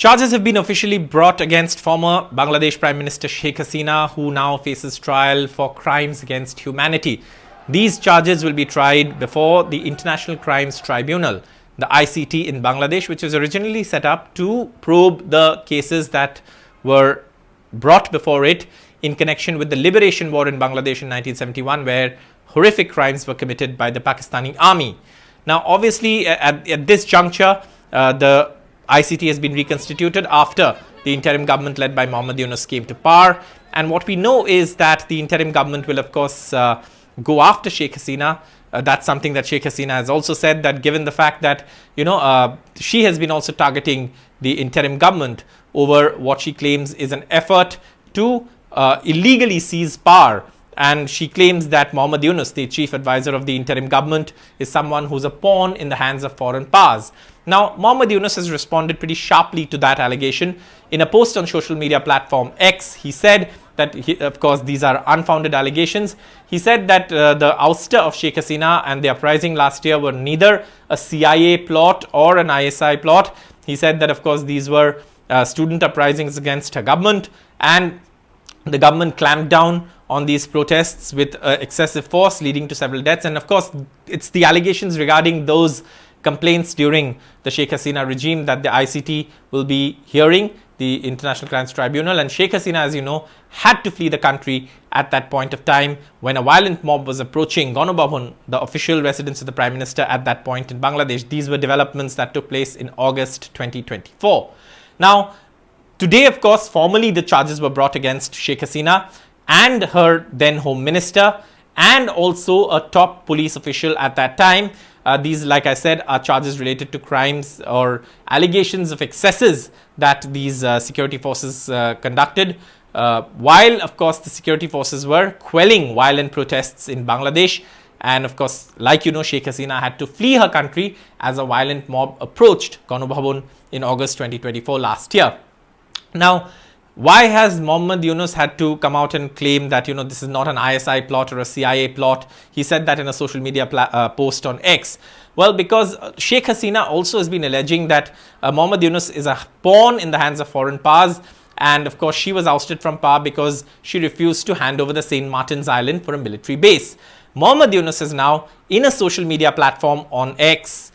Charges have been officially brought against former Bangladesh Prime Minister Sheikh Hasina, who now faces trial for crimes against humanity. These charges will be tried before the International Crimes Tribunal, the ICT in Bangladesh, which was originally set up to probe the cases that were brought before it in connection with the liberation war in Bangladesh in 1971, where horrific crimes were committed by the Pakistani army. Now, obviously, at this juncture, the ICT has been reconstituted after the interim government led by Mohammad Yunus came to power. And what we know is that the interim government will, of course, go after Sheikh Hasina. That's something that Sheikh Hasina has also said, that given the fact that, she has been also targeting the interim government over what she claims is an effort to illegally seize power. And she claims that Mohammad Yunus, the chief advisor of the interim government, is someone who's a pawn in the hands of foreign powers. Now, Mohammad Yunus has responded pretty sharply to that allegation. In a post on social media platform X, he said that, of course, these are unfounded allegations. He said that the ouster of Sheikh Hasina and the uprising last year were neither a CIA plot or an ISI plot. He said that, of course, these were student uprisings against her government, and the government clamped down on these protests with excessive force, leading to several deaths. And of course, it's the allegations regarding those complaints during the Sheikh Hasina regime that the ICT will be hearing, the International Crimes Tribunal. And Sheikh Hasina, as you know, had to flee the country at that point of time when a violent mob was approaching Ganobabon, the official residence of the Prime Minister at that point in Bangladesh. These were developments that took place in August 2024. Now, today, of course, formally the charges were brought against Sheikh Hasina and her then Home Minister, and also a top police official at that time. These, like I said, are charges related to crimes or allegations of excesses that these security forces conducted, while, of course, the security forces were quelling violent protests in Bangladesh. And, of course, like you know, Sheikh Hasina had to flee her country as a violent mob approached Ganobabon in August 2024 last year. Now, why has Mohammad Yunus had to come out and claim that, this is not an ISI plot or a CIA plot? He said that in a social media post on X. Well, because Sheikh Hasina also has been alleging that Mohammad Yunus is a pawn in the hands of foreign powers. And of course, she was ousted from power because she refused to hand over the St. Martin's Island for a military base. Mohammad Yunus has now, in a social media platform on X,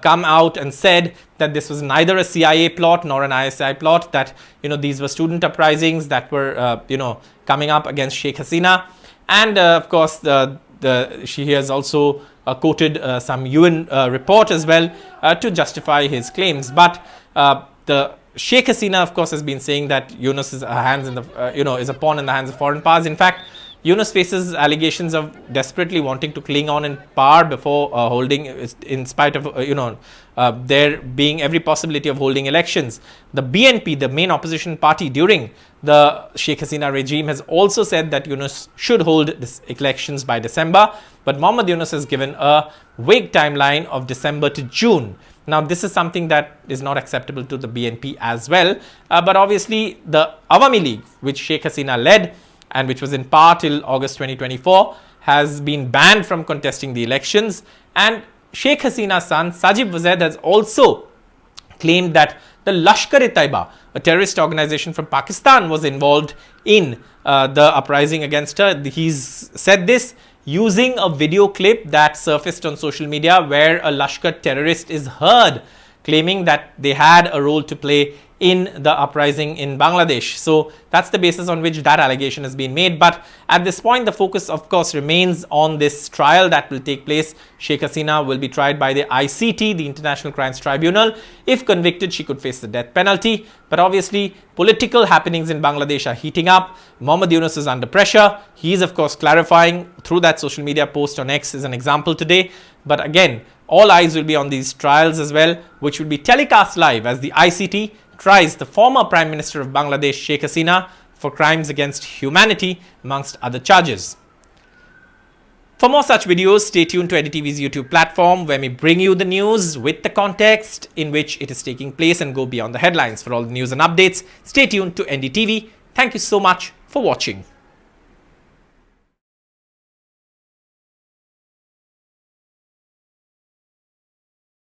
come out and said that this was neither a CIA plot nor an ISI plot, that, these were student uprisings that were, coming up against Sheikh Hasina. And, of course, she has also quoted some UN report as well to justify his claims. But the Sheikh Hasina, of course, has been saying that Yunus is is a pawn in the hands of foreign powers. In fact, Yunus faces allegations of desperately wanting to cling on in power before holding, in spite of, there being every possibility of holding elections. The BNP, the main opposition party during the Sheikh Hasina regime, has also said that Yunus should hold this elections by December. But Mohammad Yunus has given a vague timeline of December to June. Now, this is something that is not acceptable to the BNP as well. But obviously, the Awami League, which Sheikh Hasina led, and which was in power till August 2024, has been banned from contesting the elections. And Sheikh Hasina's son, Sajib Wazed, has also claimed that the Lashkar-e-Taiba, a terrorist organization from Pakistan, was involved in the uprising against her. He's said this using a video clip that surfaced on social media where a Lashkar terrorist is heard claiming that they had a role to play in the uprising in Bangladesh. So that's the basis on which that allegation has been made. But at this point, the focus, of course, remains on this trial that will take place. Sheikh Hasina will be tried by the ICT, the International Crimes Tribunal. If convicted, she could face the death penalty. But obviously, political happenings in Bangladesh are heating up. Mohammad Yunus is under pressure. He is, of course, clarifying through that social media post on X as an example today. But again, all eyes will be on these trials as well, which will be telecast live as the ICT tries the former Prime Minister of Bangladesh, Sheikh Hasina, for crimes against humanity, amongst other charges. For more such videos, stay tuned to NDTV's YouTube platform, where we bring you the news with the context in which it is taking place and go beyond the headlines. For all the news and updates, stay tuned to NDTV. Thank you so much for watching.